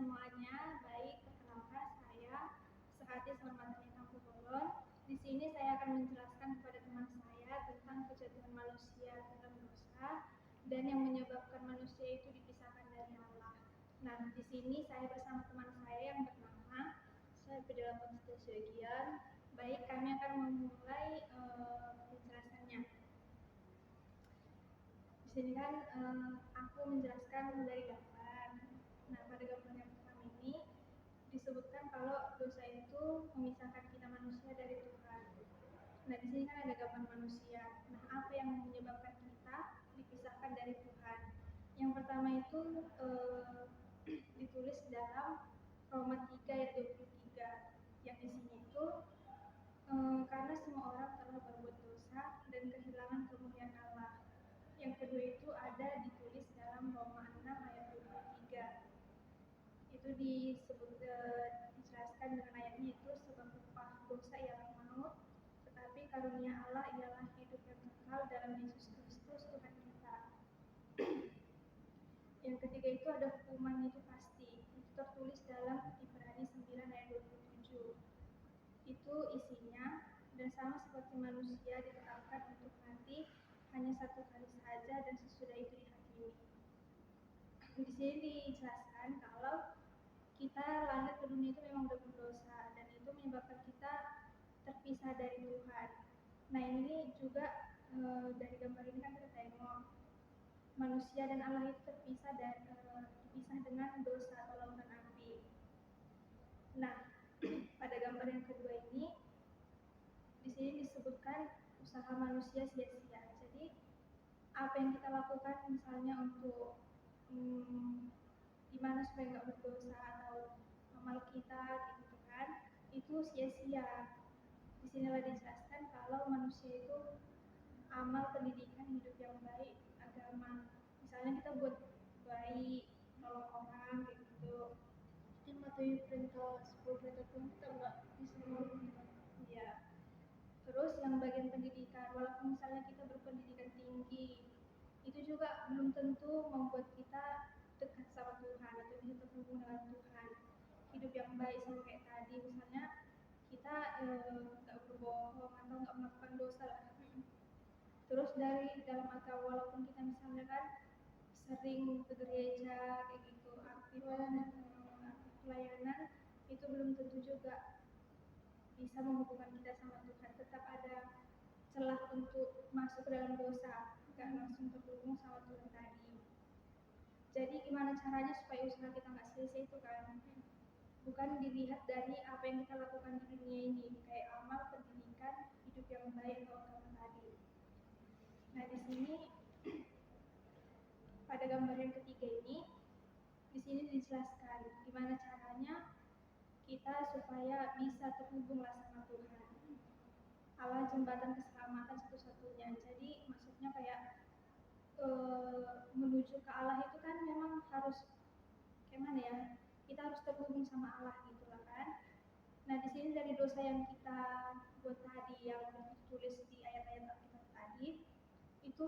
semuanya, baik, perkenalkan saya Sehati Selamatani Tampu Bolon. Di sini saya akan menjelaskan kepada teman saya tentang kejatuhan manusia dalam dosa dan yang menyebabkan manusia itu dipisahkan dari Allah. Nah, di sini saya bersama teman saya yang bernama saya dalam Konstitusi Sebagian. Baik, kami akan memulai penjelasannya. Di sini kan aku menjelaskan dari gambar. Nah, pada gambar yang pertama ini disebutkan kalau dosa itu memisahkan kita manusia dari Tuhan. Nah, di sini kan ada gambar manusia. Nah, apa yang menyebabkan kita dipisahkan dari Tuhan? Yang pertama itu ditulis dalam Roma 3 ayat 23. Yang di sini itu karena semua orang telah berbuat dosa dan kehilangan kemuliaan Allah. Yang kedua itu ada ditulis dalam Roma 6 ayat 23. Itu dijelaskan dengan ayatnya itu sebab upah dosa ialah maut, tetapi karunia Allah ialah hidup yang kekal dalam Yesus Kristus Tuhan kita. Yang ketiga itu ada hukuman itu pasti. Itu tertulis dalam Ibrani 9 ayat 27. Itu isinya dan sama seperti manusia ditetapkan untuk mati hanya satu kali saja dan sesudah itu dihakimi. Di sini dijelaskan kalau kita lahir ke dunia itu memang udah berdosa dan itu menyebabkan kita terpisah dari Tuhan. Nah, ini juga dari gambar ini kan kita tengok manusia dan Allah itu terpisah dengan dosa atau lautan api. Nah, pada gambar yang kedua ini di sini disebutkan usaha manusia sia-sia. Jadi apa yang kita lakukan misalnya untuk gimana supaya nggak berdosa atau amal kita gitu kan, itu sia-sia. Di sinilah dijelaskan kalau manusia itu amal pendidikan hidup yang baik, agama. Misalnya kita buat baik, nolong orang kayak gitu. Kita mematuhi perintah 10 perintah Tuhan, kita nggak bisa nolong. Iya. Terus yang bagian pendidikan, walaupun misalnya kita berpendidikan tinggi, itu juga belum tentu membuat kita dekat sama Tuhan atau bisa terhubung dengan Tuhan. Hidup yang baik sama kayak tadi, misalnya kita nggak berbohong atau nggak melakukan dosa lah. Terus dari dalam agama, walaupun kita misalnya kan sering ke gereja kayak gitu, aktif pelayanan, itu belum tentu juga bisa menghubungkan kita sama Tuhan. Tetap ada celah untuk masuk ke dalam dosa, nggak langsung terhubung sama Tuhan tadi. Jadi gimana caranya supaya usaha kita nggak sia-sia itu kan? Bukan dilihat dari apa yang kita lakukan di dunia ini, kayak amal, pendidikan, hidup yang baik atau agama tadi. Nah, di sini pada gambar yang ketiga ini, di sini dijelaskan gimana caranya kita supaya bisa terhubung sama Tuhan. Allah jembatan keselamatan satu-satunya. Jadi maksudnya kayak menuju ke Allah itu kan memang harus gimana ya? Kita harus terhubung sama Allah gitu lah kan. Nah, di sini dari dosa yang kita buat tadi yang ditulis di ayat-ayat Alkitab tadi, itu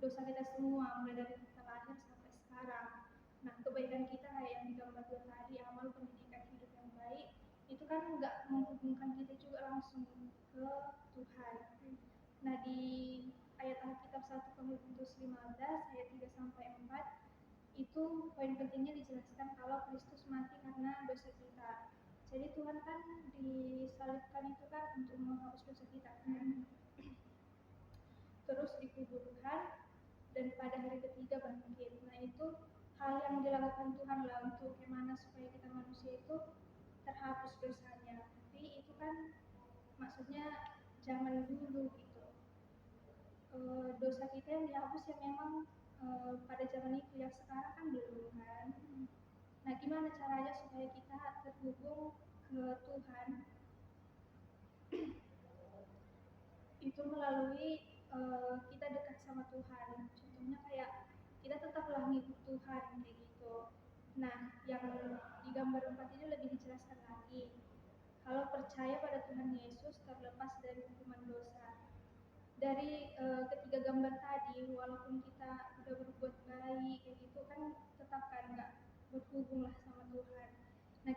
dosa kita semua mulai dari kita lahir sampai sekarang. Nah, kebaikan kita kayak yang digambar tadi, amal, pendidikan, hidup yang baik, itu kan nggak menghubungkan kita juga langsung ke Tuhan. Nah, di ayat Alkitab 1 Korintus 15 ayat 3 sampai 4 itu poin pentingnya dijelaskan kalau Kristus mati karena dosa kita. Jadi Tuhan kan disalibkan itu kan untuk menghapus dosa kita kan. Terus dikuburkan dan pada hari ketiga bangkit. Nah, itu hal yang dilakukan Tuhan lah untuk gimana supaya kita manusia itu terhapus dosanya. Tapi itu kan maksudnya zaman dulu gitu. Dosa kita yang dihapus yang memang pada zaman itu, yang sekarang kan belum kan. Nah, gimana caranya supaya kita terhubung ke Tuhan? Itu melalui kita dekat sama Tuhan. Contohnya kayak kita tetaplah ngikut Tuhan kayak gitu. Nah, yang di gambar 4 ini lebih dijelaskan lagi. Kalau percaya pada Tuhan Yesus terlepas dari hukuman dosa. Dari ketiga gambar tadi, walaupun kita udah berbuat baik kayak gitu kan, tetap kan nggak berhubung lah sama Tuhan.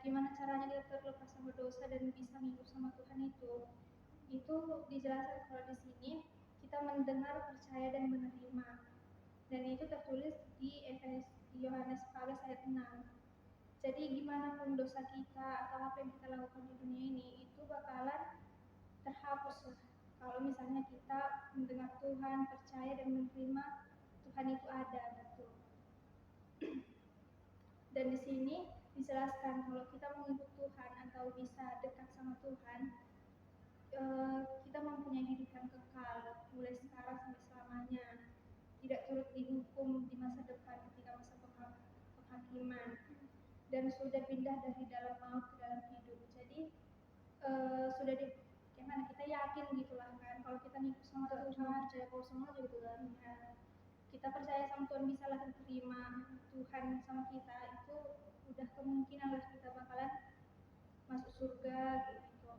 gimana caranya dia terlepas sama dosa dan bisa mengikut sama Tuhan itu dijelaskan kalau di sini kita mendengar, percaya dan menerima. Dan itu tertulis di Yohanes 14 ayat 6. Jadi gimana pun dosa kita atau apa yang kita lakukan di dunia ini itu bakalan terhapus lah. Kalau misalnya kita mendengar Tuhan, percaya dan menerima Tuhan itu ada gitu. Dan di sini dijelaskan kalau kita mengikut Tuhan atau bisa dekat sama Tuhan, kita mempunyai hidup yang kekal mulai sekarang sampai selamanya, tidak turut dihukum di masa depan ketika masa penghakiman, dan sudah pindah dari dalam maut ke dalam hidup. Jadi sudah di gimana kita yakin gitulah kan kalau kita ngikut sama Tuhan, percaya kosong aja gitu kan. Ya, kita percaya sama Tuhan, bisa lah terima Tuhan sama kita, itu udah kemungkinan lah kita bakalan masuk surga gitu.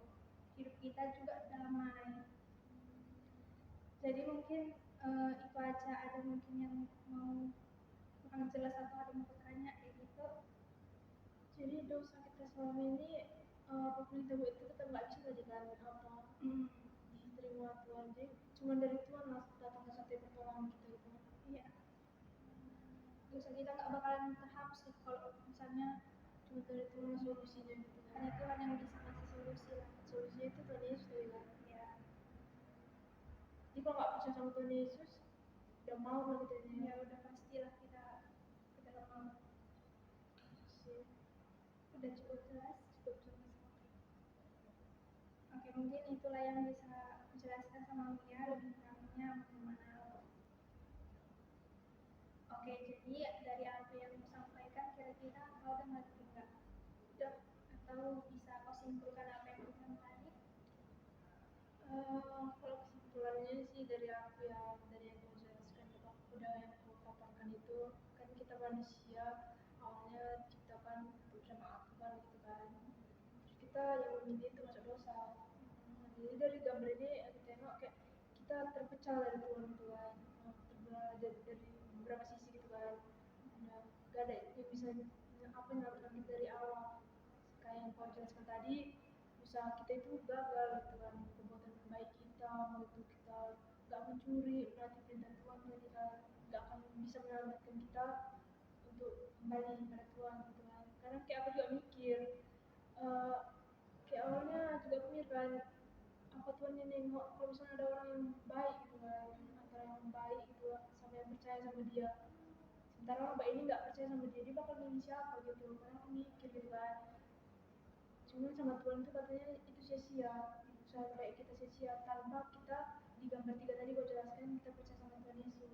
Hidup kita juga damai. Jadi mungkin itu aja. Ada mungkin yang mau kurang jelas atau ada mau bertanya kayak gitu. Jadi dosa kita selama ini apapun itu kita nggak bisa jadikan apa diterima Tuhan. Jadi cuma dari Tuhan lah datang ke satu pertolongan kita itu. Iya. Dosa kita nggak bakalan terhapus gitu kalau misalnya cuma dari Tuhan solusinya gitu. Hanya Tuhan yang bisa ngasih solusi lah. Solusinya itu Tuhan Yesus kan. Ya. Jadi kalau nggak percaya sama Tuhan Yesus, udah mau lah kita ini. Ya udah pastilah kita dalam mau. Udah cukup jelas. Oke, mungkin itulah yang bisa dijelaskan sama Mia, lebih kurangnya bagaimana. Oke, jadi dari apa yang aku sampaikan, kira-kira kau udah ngerti nggak? Udah, atau bisa kau simpulkan apa yang aku sampaikan tadi? Kalau kesimpulannya sih dari apa yang kau jelaskan, udah yang kau paparkan itu, kan kita manusia awalnya diciptakan bersama Tuhan gitu kan. Terus kita yang memilih itu masuk dosa. Jadi dari gambar ini kita tengok kayak kita terpecah dari Tuhan gitu kan, terbelah dari beberapa sisi gitu kan. Nah, gak ada yang bisa apa yang lakukan kita dari awal. Kayak yang kau jelaskan tadi, usaha kita itu gagal gitu kan, perbuatan baik kita, mau itu kita gak mencuri, menaati perintah Tuhan tadi kan, gak akan bisa menyelamatkan kita untuk kembali kepada Tuhan gitu kan. Karena kayak aku juga mikir, kayak awalnya juga aku mikir kan, apa Tuhan yang nengok kalau misalnya ada orang yang baik gitu kan, antara yang baik gitu sama yang percaya sama dia, sementara orang baik ini gak percaya sama dia, dia bakal milih siapa gitu. Karena aku mikir gitu kan, cuma sama Tuhan itu katanya itu sia-sia, usaha baik kita sia-sia tanpa kita di gambar 3 tadi gue jelaskan kita percaya sama Tuhan Yesus.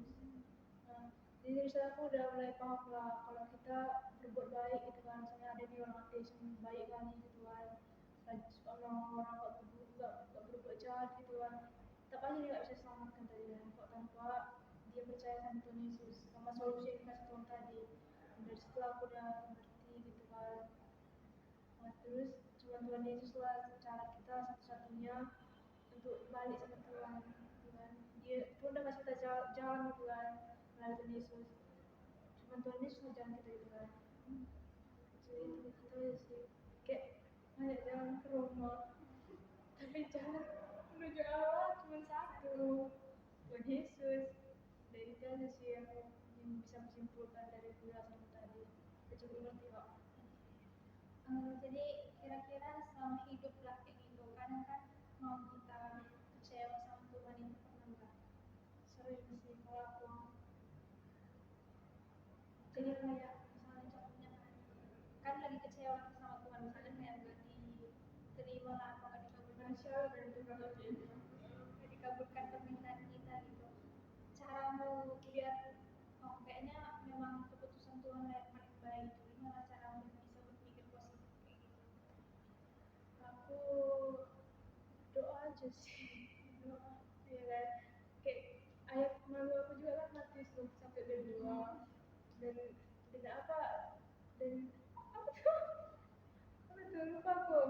Nah, jadi dari sana aku udah mulai paham lah kalau kita berbuat baik gitu kan, misalnya ada nih orang ateis yang baik kali gitu kan, suka nolong orang gak berbuat jahat gitu kan, tetap aja dia gak bisa selamatkan tadi kan, kok tanpa dia percaya sama Tuhan Yesus sama solusi yang dikasih Tuhan tadi. Dan dari situ aku udah ngerti gitu kan. Nah, terus cuma Tuhan Yesus lah cara kita satu-satunya untuk balik sama Tuhan gitu kan. Dia Tuhan udah kasih kita jalan gitu kan melalui Tuhan Yesus, cuma Tuhan Yesus lah jalan kita gitu kan. Jadi itu aja sih, kayak banyak jalan ke rumah tapi jalan menuju Allah cuma satu, Tuhan Yesus. Dan itu aja sih yang bisa menyimpulkan dari penjelasan tadi. Cukup ngerti kok. Jadi kira-kira selama hidup lah kayak gitu, kadang kan mau kita kecewa sama Tuhan itu pernah nggak? Sering sih kalau aku. Jadi kayak misalnya contohnya kan lagi kecewa sama Tuhan, misalnya kayak nggak diterima lah atau nggak dikabulkan, nggak dikabulkan permintaan kita gitu. Caramu biar kayaknya memang keputusan Tuhan yang paling baik, gimana caramu bisa berpikir positif kayak gitu? Aku doa aja sih, doa ya kan, kayak ayat malu aku juga kan mati tuh sampai berdua, dan apa dan apa tuh lupa aku.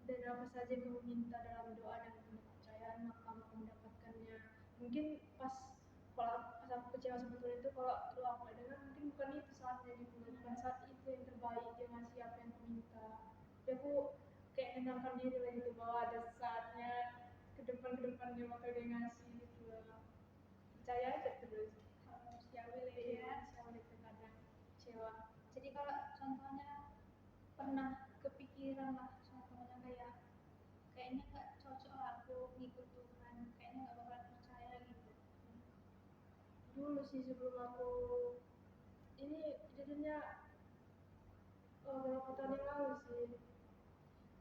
Dan apa saja yang kamu minta dalam doa dan kepercayaan maka kamu akan mendapatkannya. Mungkin pas aku kecewa sama Tuhan itu, kalau doa aku dengar mungkin bukan itu saatnya gitu, bukan saat itu yang terbaik dia ngasih apa yang aku minta. Jadi aku kayak menenangkan diri lah gitu bahwa ada saatnya ke depan dia bakal dia ngasih gitu lah. Percaya aja terus. Manusiawi lah Iya, ya. misalnya kadang kecewa. Jadi kalau contohnya pernah kepikiran lah, contohnya kayaknya nggak cocok lah aku ngikut Tuhan, kayaknya nggak bakalan percaya gitu. Dulu sih sebelum aku ini jadinya beberapa tahun yang lalu sih,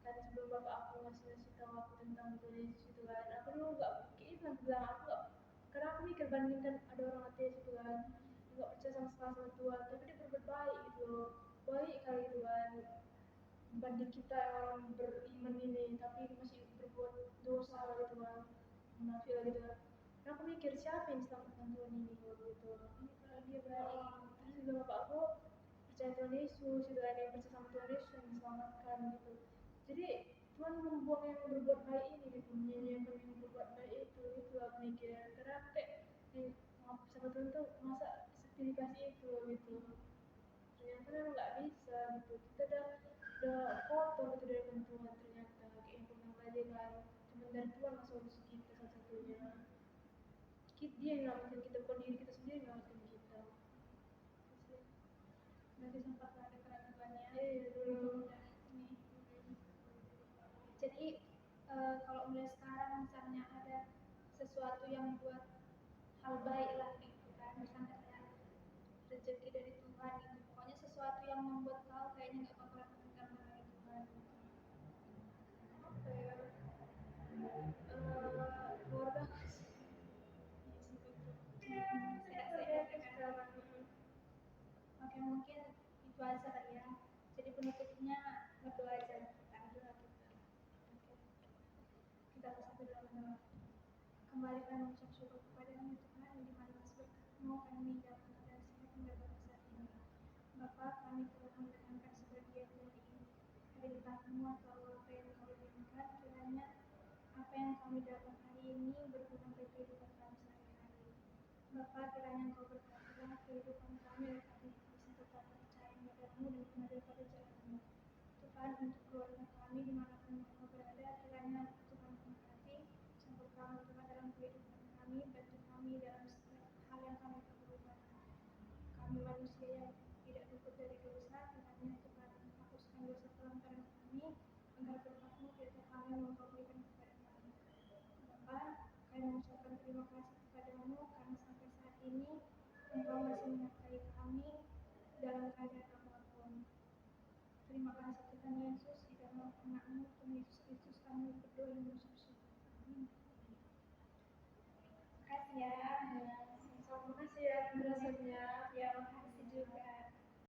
kan sebelum bapak aku ngasih tahu aku tentang Tuhan Yesus itu kan, aku dulu nggak kayak itu bilang aku nggak, karena aku mikir bandingkan ada orang ateis itu kan nggak percaya sama sekali sama Tuhan tapi dia berbuat baik gitu loh, baik kali itu kan banding kita yang orang beriman ini tapi masih berbuat dosa lah gitu kan, munafik lah gitu kan. Nah, aku mikir siapa yang diselamatkan Tuhan ini kalau gitu, ini kalau dia baik terus juga bapak aku percaya Tuhan Yesus gitu kan, yang percaya sama Tuhan Yesus yang diselamatkan gitu. Jadi Tuhan membuang yang berbuat baik ini gitu, menyanyiakan yang berbuat baik itu aku mikir karena aku kayak sama Tuhan tuh masa seperti dikasih itu gitu, ternyata memang nggak bisa gitu, kita udah kotor gitu dari Tuhan, ternyata kayak yang pernah tadi kan cuma dari Tuhan lah solusi kita satu-satunya, dia yang nyelamatin kita bukan diri kita sendiri yang nyelamatin kita. Berarti sempat ada keraguannya. Iya dulu. Ini. Jadi kalau mulai sekarang misalnya ada sesuatu yang buat hal baik lah gitu kan, misalnya kayak rezeki dari Tuhan gitu, pokoknya sesuatu yang membuat kau kayaknya nggak bakalan mendengar dari Tuhan gitu. Apa ya, keluarga aku sih. Iya sih, betul. Sehat-sehat ya kan. Sekarang Oke, mungkin itu aja lah ya. Jadi penutupnya berdoa aja kita. Oke. Kita bersatu dalam doa. Kembali kami mengucap syukur kepada-Mu Tuhan, yang dimana berkat-Mu kami dapat dan sehat hingga pada saat ini. Bapa, kami telah mendengarkan sebagian dari perintah-Mu atau apa yang Kau inginkan, kiranya apa yang kami dapat hari ini berguna bagi kehidupan kami sehari-hari. Bapa, kiranya Engkau berkatilah kehidupan kami agar kami bisa tetap percaya kepada-Mu dan benar daripada jalan-Mu. Tuhan, untuk keluarga kami dimanapun mereka berada, kiranya Tuhan memberkati, campur kami Tuhan dalam kehidupan kami, bantu kami dalam setiap hal yang kami perlukan. Kami manusia yang tidak luput dari dosa, kiranya Tuhan hapuskan dosa pelanggaran kami, agar berkat-Mu kiranya kami mau Kau berikan kepada kami. Bapa, kami mengucapkan terima kasih kepada-Mu karena sampai saat ini Engkau masih menyertai kami dalam keadaan apapun. Terima kasih Tuhan Yesus, di dalam anak-Mu Tuhan Yesus Kristus kami berdoa dan mengucap syukur. Amin. Terima kasih ya. terima kasih ya, merasa